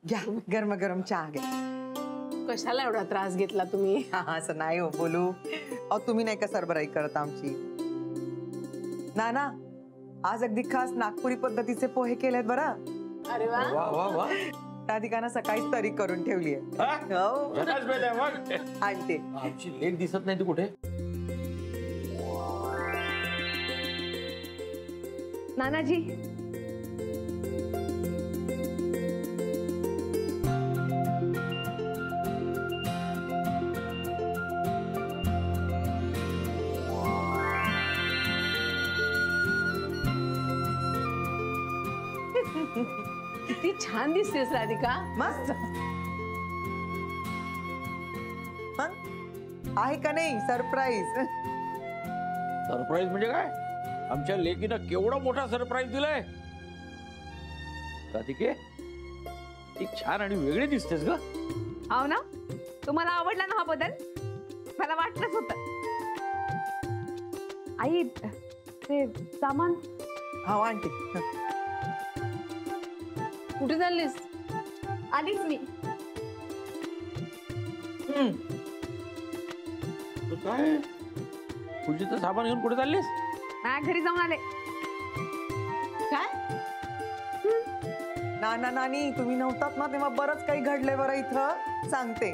घ्या गरम गरम चहा घ्या। कशाला एवढा त्रास घेतला तुम्ही? असं नाही हो बोलू। अहो तुम्ही नाही का सरबराई करत आमची। नाना आज अगदी खास नागपुरी पद्धतीचे पोहे केलेत बरं। अरे वा वा वा वा। राधिकानं सकाळीच तरी करून ठेवली आहे। हो आणते। आमची लेक दिसत नाही ती कुठे? नानाजी किती छान दिसतेस राधिका। मस्त मग आहे का नाही सरप्राईज? सरप्राईज म्हणजे काय? आमच्या लेकीनं केवढा मोठा सरप्राईज दिलाय। राधिके ती छान आणि वेगळी दिसतेस ग। हो ना, तुम्हाला आवडला ना हा बदल? मला वाटलंच होतं। आई ते सामान। हा आणते। कुठे चाललीस? आलीच मी। काय पूजेचं सामान घेऊन कुठे चाललीस? माझ्या घरी जाऊन आले। काय? नाना नानी तुम्ही नव्हतात ना तेव्हा बरंच काही घडलंय बरं इथं, सांगते।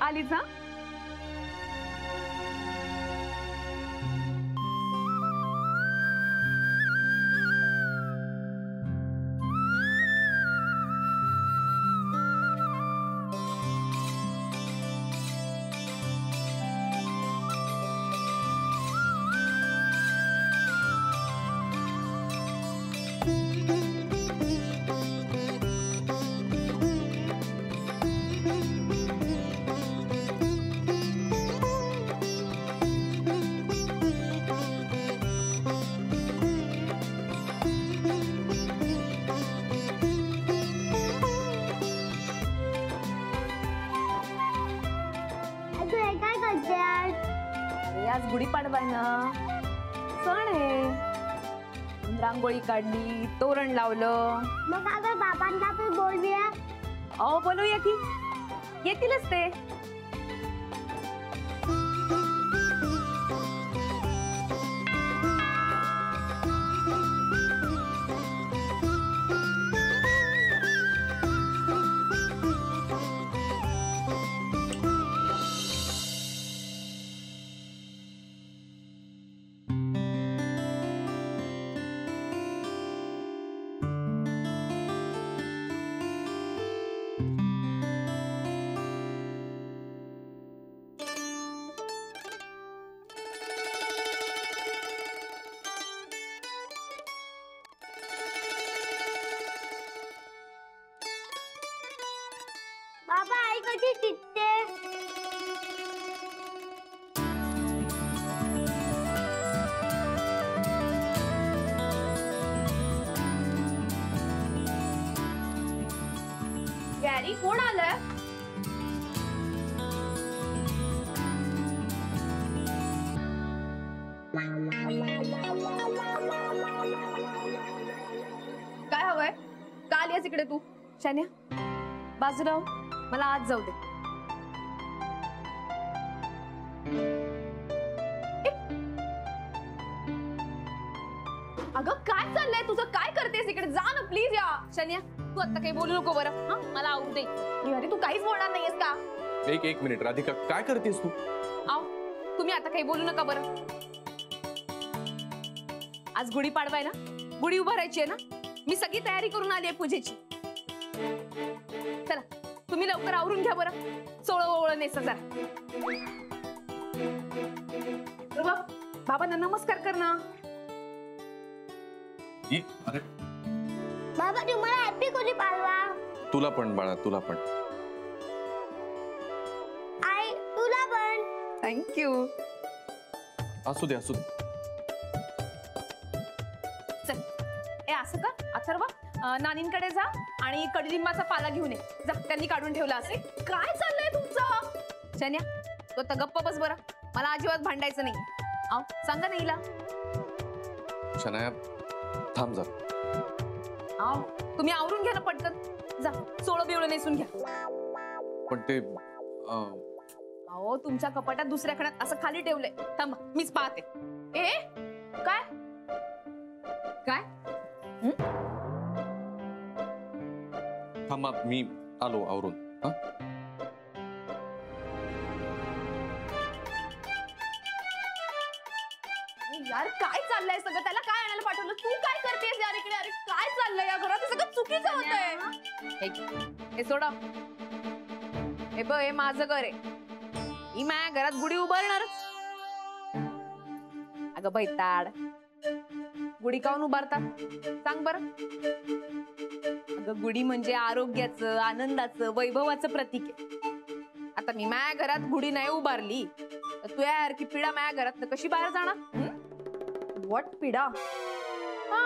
आलीच ना? आज गुढीपाडवा आहे ना, सण आहे। रांगोळी काढली, तोरण लावलं। मग अगर बाबांना तू बोलूया? अहो बोलूया की, येतीलच ते। बाबा आई कशी चिडते? गॅरी कोण आलंय? काय हवंय? का आलीस इकडे तू? शान्या बाजूला हो, मला आज जाऊ दे। अगं काय चाललंय तुझं? काय करतेस इकडे? जा ना प्लीज। या शान्या तू आता काही बोलू नको बरं। हा मला आवडू दे। अरे तू काहीच बोलणार नाहीयेस का? एक मिनिट राधिका, काय करतेस तू? आव तुम्ही आता काही बोलू नका बरं। आज गुढीपाडवा आहे ना, गुढी उभारायची आहे ना, मी सगळी तयारी करून आली आहे पूजेची। चला तुम्ही लवकर आवरून घ्या बरं। सोळं ओवळं नेसा जरा। बाबांना नमस्कार कर ना। अरे बाबा तुम्हाला हॅपी गुढीपाडवा। तुला पण बाळा, तुला पण। आई तुला पण। थँक्यू। असू दे असू दे। चल ए असं का अथर्व, नानींकडे जा आणि कडलिंबाचा पाला घेऊन ये जा, त्यांनी काढून ठेवला असे। काय चाललंय तुमचं? शन्या तू आता गप्प बस बरं, मला अजिबात भांडायचं नाही। आव सांगा ना हिला। शनाया थांब जा। तुम्ही आवरून घ्या ना पटकन. जा सोळं बिवळं नेसून घ्या. पण ते अहो तुमच्या कपाटात दुसऱ्या खणात असं खाली ठेवलंय. थांबा मीच पाहते. ए काय काय थांबा, मी आलो आवरून. हा यार काय चाललंय सगळं? त्याला काय आणायला पाठवलं? तू काय करतेस यार इकडे? अरे काय चाललंय या घरात? हे सगळं चुकीचं होतंय. हे सोडा. हे बघ हे माझं घर आहे. ही माझ्या घरात गुढी उभारणारच. अगं बैताड, गुढी काऊन उभारतात सांग बरं? अगं गुढी म्हणजे आरोग्याचं, आनंदाचं, वैभवाचं प्रतीक आहे. आता मी माझ्या घरात गुढी नाही उभारली तर तू यार की पिढा माझ्या घरात कशी बाहेर जाणार? व्हॉट पिढा? हा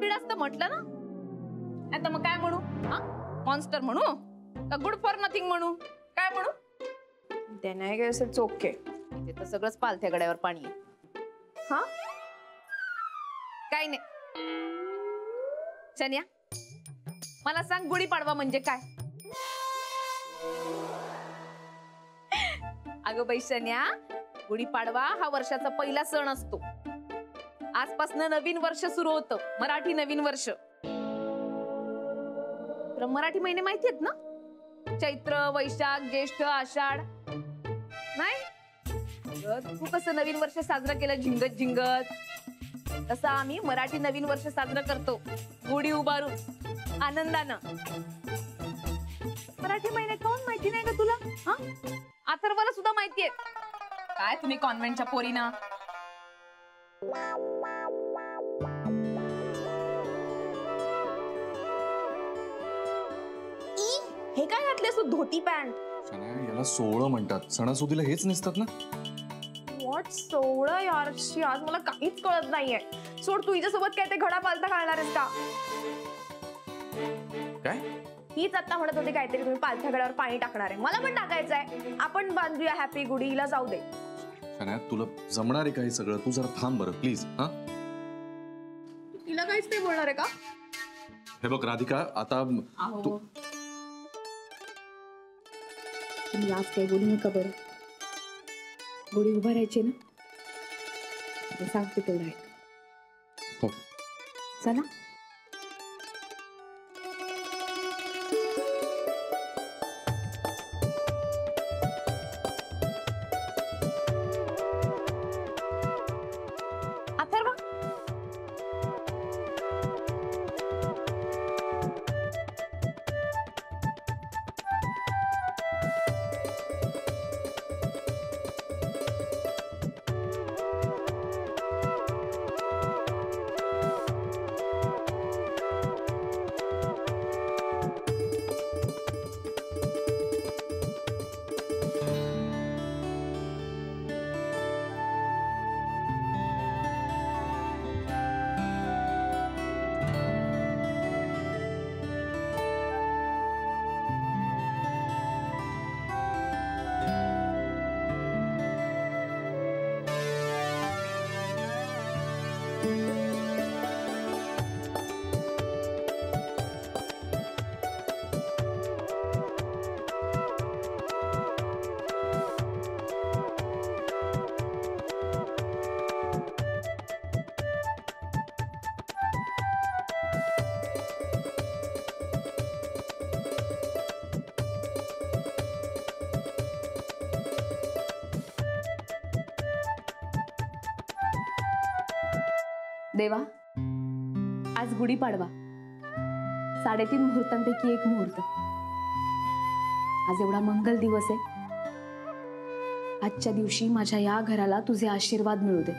पिढाच तर म्हटलं ना. आता मग काय म्हणू? हा मॉन्स्टर म्हणू का गुड फॉर नथिंग म्हणू? काय म्हणू? ते नाही काय असं चोखे. इथे तर सगळंच पालथ्या गड्यावर पाणी आहे. हा काय नाही. शन्या मला सांग गुढीपाडवा म्हणजे काय? अगं बाई शन्या, गुढीपाडवा हा वर्षाचा पहिला सण असतो. आजपासून नवीन वर्ष सुरू होतं, मराठी नवीन वर्ष. तुला मराठी महिने माहिती आहेत ना? चैत्र, वैशाख, ज्येष्ठ, आषाढ. नाही तू कसं नवीन वर्ष साजरं केलं झिंगत झिंगत, तसं आम्ही मराठी नवीन वर्ष साजरं करतो गुढी उभारून आनंदानं. मराठी महिने कोण माहिती नाही का तुला? हा अथर्वला सुद्धा माहितीये. काय तुम्ही कॉन्व्हेंटच्या पोरीना? हे काय घातलेस तू? धोती पॅन्ट. याला सोहळं म्हणतात. सणासुदीला हेच नेसतात ना. व्हॉट सोहळं यारशी? आज मला काहीच कळत नाहीये. सोड, तू हिच्यासोबत काय ते घडा पालता घालणार आहेस का? काय? हीच आता म्हणत होती काहीतरी तुम्ही पालथ्या गड्यावर पाणी टाकणार आहे. मला पण टाकायचंय. आपण बांधूया हॅपी गुढी. हिला जाऊ दे. तुला जमणार आहे काही सगळं? तू जरा थांब बरं प्लीज. हा तिला काहीच नाही बोलणार आहे का? हे बघ राधिका, आता तू तुम्ही आज काही बोलू नका बरं. गुढी उभारायची ना, सांगते तेवढं आहे. हो. चला. अथर्व देवा, आज गुढीपाडवा. 3.5 मुहूर्तांपैकी एक मुहूर्त. आज एवढा मंगल दिवस आहे. आजच्या दिवशी माझ्या या घराला तुझे आशीर्वाद मिळू दे.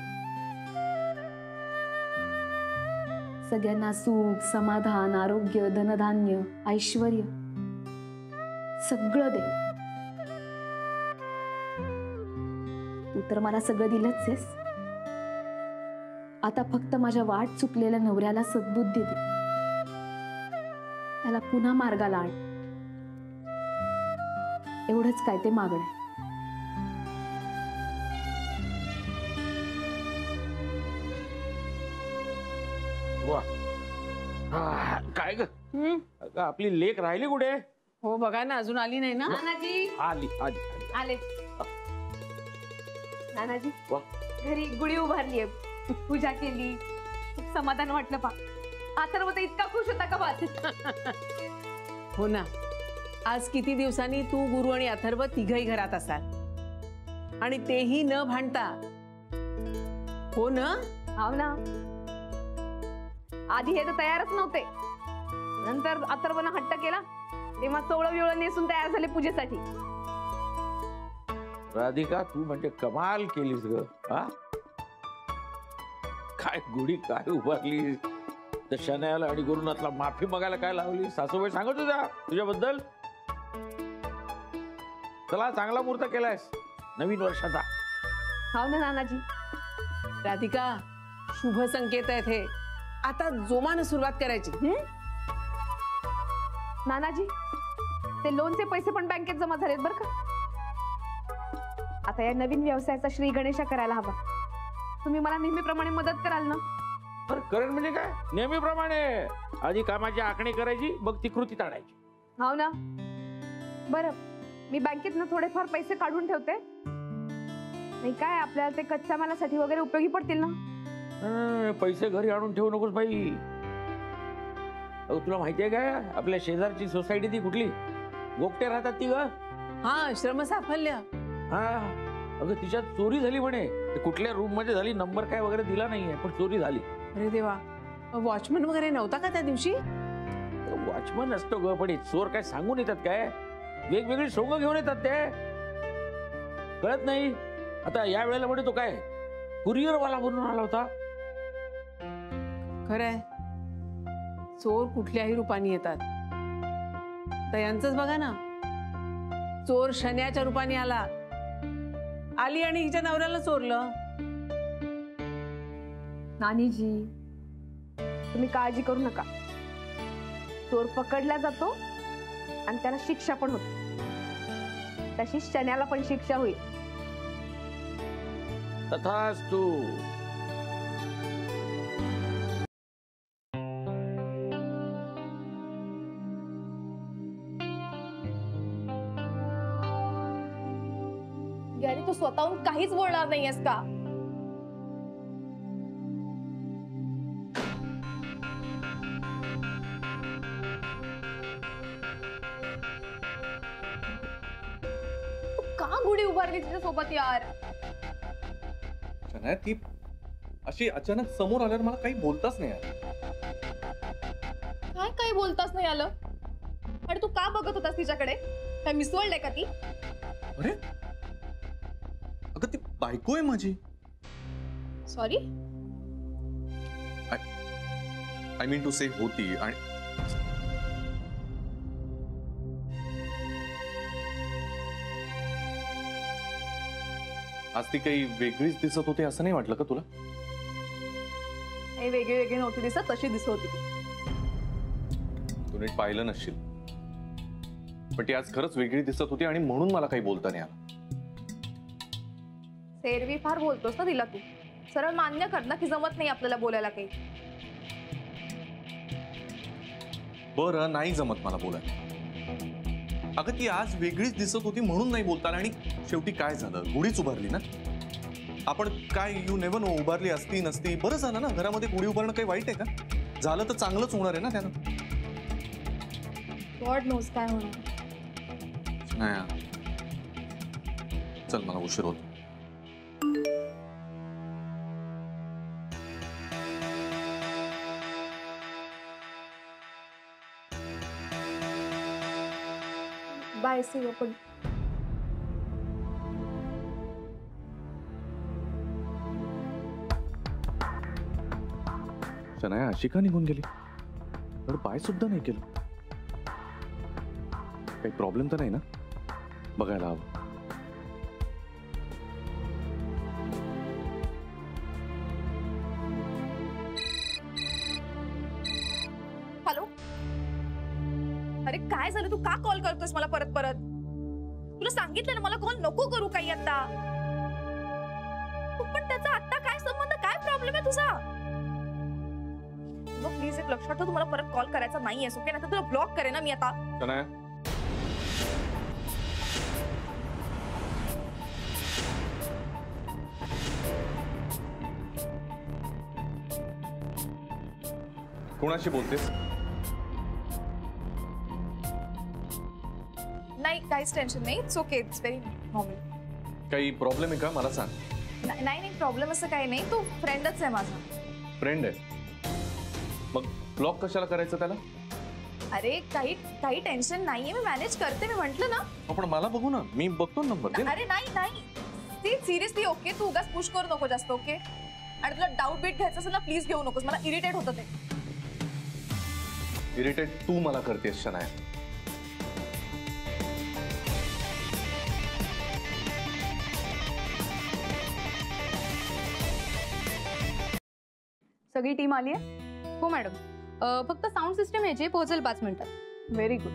सगळ्यांना सुख, समाधान, आरोग्य, धनधान्य, ऐश्वर्य सगळं दे. तू तर मला सगळं दिलंच आहेस. आता फक्त माझ्या वाट चुकलेल्या नवऱ्याला सद्बुद्धी दे. त्याला पुन्हा मार्गाला आण. एवढंच काय ते मागणं आहे. वा काय ग हम्म. अगं, आपली लेक राहिली कुठे? हो बघा ना, अजून आली नाही ना. नानाजी आली आली आली. आले. नानाजी वा. घरी गुढी उभारली आहे, पूजा केली, खूप समाधान वाटलं पा. अथर्व तर इतका खुश होता का बात. हो ना, आज किती दिवसांनी तू, गुरु आणि अथर्व तिघही घरात असाल, आणि तेही न भांडता. हो ना. हो ना. आधी हे तर तयारच नव्हते, नंतर अथर्वनं हट्ट केला तेव्हा सोवळं विवळं नेसून तयार झाले पूजेसाठी. राधिका तू म्हणजे कमाल केलीस ग. हा काय गुढी काय उभारली, त्या शनायाला आणि गुरुनाथला माफी मागायला काय लावली. सासूबाई सांगत होत्या तुझ्याबद्दल. चला चांगला मुहूर्त केलायस नवीन वर्षाचा. हो ना नानाजी. राधिका, शुभ संकेत आहेत हे. आता जोमानं सुरुवात करायची. नानाजी ते लोनचे पैसे पण बँकेत जमा झालेत बरं का. आता या नवीन व्यवसायाचा श्री गणेशा करायला हवा. तुम्ही मला नेहमीप्रमाणे मदत कराल ना. बरं करेन म्हणजे काय, नेहमीप्रमाणे आधी कामाची आखणी करायची, मग ती कृतीत आणायची. हो ना. बरं मी बँकेतनं थोडेफार पैसे काढून ठेवते, नाही काय आपल्याला ते कच्च्या मालासाठी वगैरे उपयोगी पडतील ना. पैसे घरी आणून ठेवू नकोस बाई. अगं तुला माहितीये काय, आपल्या शेजारची सोसायटी ती कुठली, गोगटे राहतात ती ग. हा, श्रम साफल्य. हा अगं तिच्यात चोरी झाली म्हणे. ते कुठल्या रूम मध्ये झाली, नंबर काय वगैरे दिला नाहीये, पण चोरी झाली. अरे देवा, वॉचमन वगैरे नव्हता का त्या दिवशी? वॉचमन असतो ग, पण हे चोर काय सांगून येतात काय, वेगवेगळी सोंग घेऊन येतात ते, कळत नाही. आता या वेळेला म्हणे तो काय कुरिअर वाला बनून आला होता. खरंय, चोर कुठल्याही रूपाने येतात. तर यांचंच बघा ना, चोर शन्याच्या रूपाने आला, आली आणि हिच्या नवऱ्याला चोरलं. नानीजी तुम्ही काळजी करू नका. चोर पकडला जातो आणि त्याला शिक्षा पण होते. तशी शन्याला पण शिक्षा होईल. तथास्तु. याने तू स्वतःहून काहीच बोलणार नाहीयेस का? तू का गुढी उभारली तिच्या सोबत यार? शनाया, ती अशी अचानक समोर आल्यावर मला काही बोलताच नाही आलं. काय काय बोलताच नाही आलं? आणि तू का बघत होतास तिच्याकडे? काय मिसवळलंय का ती? अरे अगं ती बायको आहे माझी. सॉरी. आय मीन टू से होती. आणि आज ती काही वेगळीच दिसत होती असं नाही वाटलं का तुला? हे वेगळी वेगळी नव्हती दिसत, तशी दिसत होती ती. तू नीट पाहिलं नसशील, पण ती आज खरंच वेगळी दिसत होती आणि म्हणून मला काही बोलता नाही आलं. एरवी फार बोलतोस ना तिला तू. सरळ मान्य कर ना की जमत नाही आपल्याला बोलायला काही. बरं नाही जमत मला बोलायला. अगं ती आज वेगळीच दिसत होती म्हणून नाही बोलता आलं. आणि शेवटी काय झालं, गुढीच उभारली ना आपण. काय यू नेव्हर नो, उभारली असती नसती बरं झालं ना. घरामध्ये गुढी उभारणं काही वाईट आहे का? झालं तर चांगलंच होणार आहे ना त्यानं. गॉड नोस काय होणार. नाही चल, मला उशीर होतो. Bye, see you. पण शनाया अशी का निघून गेली? तर बाय सुद्धा नाही केलं. काही प्रॉब्लेम तर नाही ना? बघायला हवं. हॅलो. अरे काय झालं, तू का कॉल करतोस मला परत परत? तुला सांगितलं ना मला कॉल नको करू काही आता. पण त्याचा आता काय संबंध, काय प्रॉब्लेम आहे तुझा? प्लीज एक लक्षात ठेव, तुम्हाला परत कॉल करायचा नाहीये ओके, नाही तर तुला ब्लॉक करेन ना मी आता. शनाया कोणाशी बोलतेस? नाही काहीच टेन्शन नाही, it's okay, it's very normal. काही प्रॉब्लेम आहे का मला सांग. नाही नाही प्रॉब्लेम असं काही नाही, तो फ्रेंडच आहे माझा. फ्रेंड आहे मग ब्लॉक कशाला करायचं त्याला? अरे काही काही टेन्शन नाहीये, मी मॅनेज करते, मी म्हंटल ना. आपण मला बघू ना, मी बघतो नंबर दे. अरे नाही नाही ती सिरियसली ओके, तू उगाच पुश करू नको जास्त ओके. आणि तुला डाऊट बीट घ्यायचं असेल ना प्लीज घेऊ नकोस, मला इरिटेट होतं ते. इरिटेट तू मला करतेस शनाया. सगळी टीम आली आहे? हो मॅडम, फक्त साऊंड सिस्टम यायची, पोहोचेल 5 मिनिटात. Very good.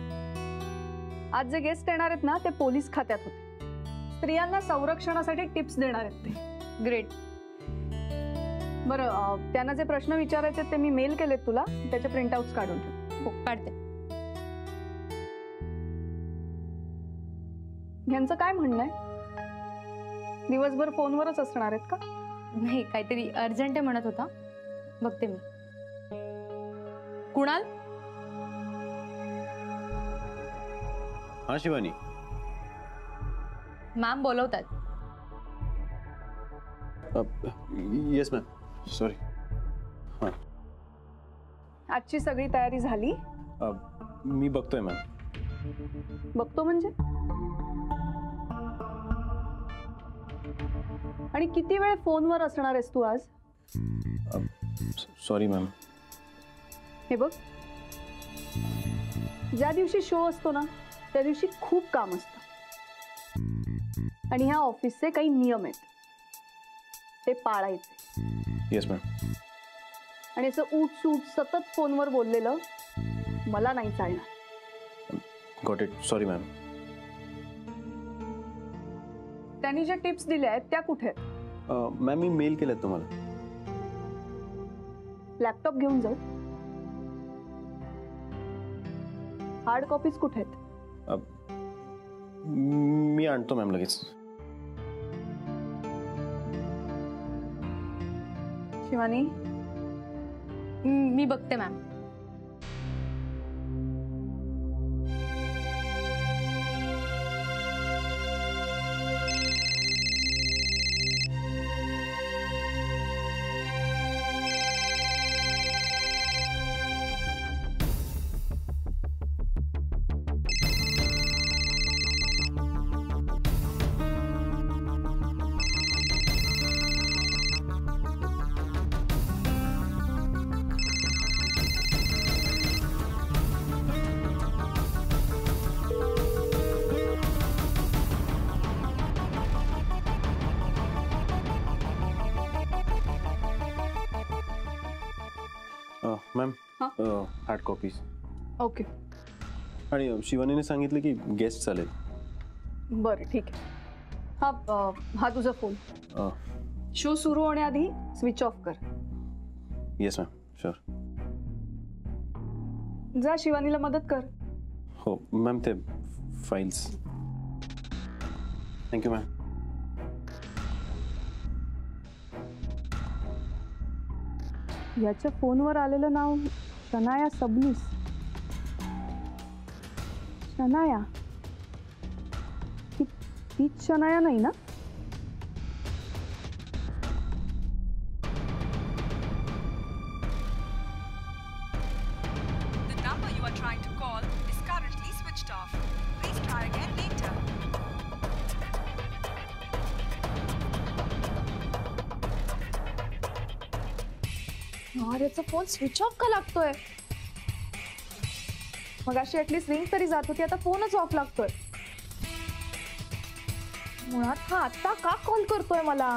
आज जे गेस्ट येणार आहेत ना ते पोलीस खात्यात होते. स्त्रियांना संरक्षणासाठी टिप्स देणार आहेत ते. ग्रेट. बरं त्यांना जे प्रश्न विचारायचे ते मी मेल केलेत तुला, त्याचे प्रिंटआउट्स काढून ठेव. हो काढते. ह्यांचं काय म्हणणं आहे? दिवसभर फोनवरच असणार आहेत का? नाही काहीतरी अर्जंट आहे म्हणत होता, बघते मी. कुणाल? हाँ शिवानी. मॅम बोलवतात. Yes ma'am, sorry. हां आजची सगळी तयारी झाली? मी बघतोय मॅम. बघतो म्हणजे? आणि किती वेळ फोनवर असणार आहेस तू आज? Sorry ma'am. हे बघ, ज्या दिवशी शो असतो ना त्या दिवशी खूप काम असतं आणि ह्या ऑफिसचे काही नियम आहेत ते पाळायचे. Yes ma'am. आणि असं उठ सूट सतत फोनवर बोललेलं मला नाही चालणार. Got it. Sorry ma'am. त्यांनी ज्या टिप्स दिल्या आहेत त्या कुठे आहेत? मॅम मी मेल केलं तुम्हाला. लॅपटॉप घेऊन जाऊ? हार्ड कॉपीज कुठे आहेत? मी आणतो मॅम लगेच. शिवानी मी बघते मॅम. मॅम हां? Hard copies. ओके आणि शिवानीने सांगितलं की गेस्ट आलेत. बरं ठीक आहे. हा तुझा फोन. शो सुरू होण्याआधी स्विच ऑफ कर. Yes ma'am, sure. जा शिवानीला मदत कर. हो मॅम, ते फाईल्स. Thank you ma'am. याच्या फोनवर आलेलं नाव शनाया सबनीस. शनाया? तीच शनाया नाही ना? The number you are trying to call is currently switched off. Please try again later. यार याचा फोन स्विच ऑफ का लागतोय? मग अशी ऍटलीस्ट रिंग तरी जात होती, आता फोनच ऑफ लागतोय. मुळात हा आता का कॉल करतोय मला?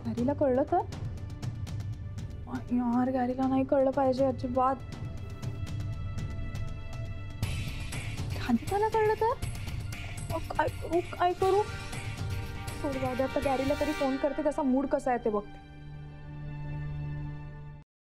गॅरीला कळलं तर? यार गॅरीला नाही कळलं पाहिजे अजिबात. राधिकाला कळलं तर? काय करू काय करू? सोड जाऊ दे, आता गॅरीला तरी फोन करते, त्याचा मूड कसा आहे ते बघते.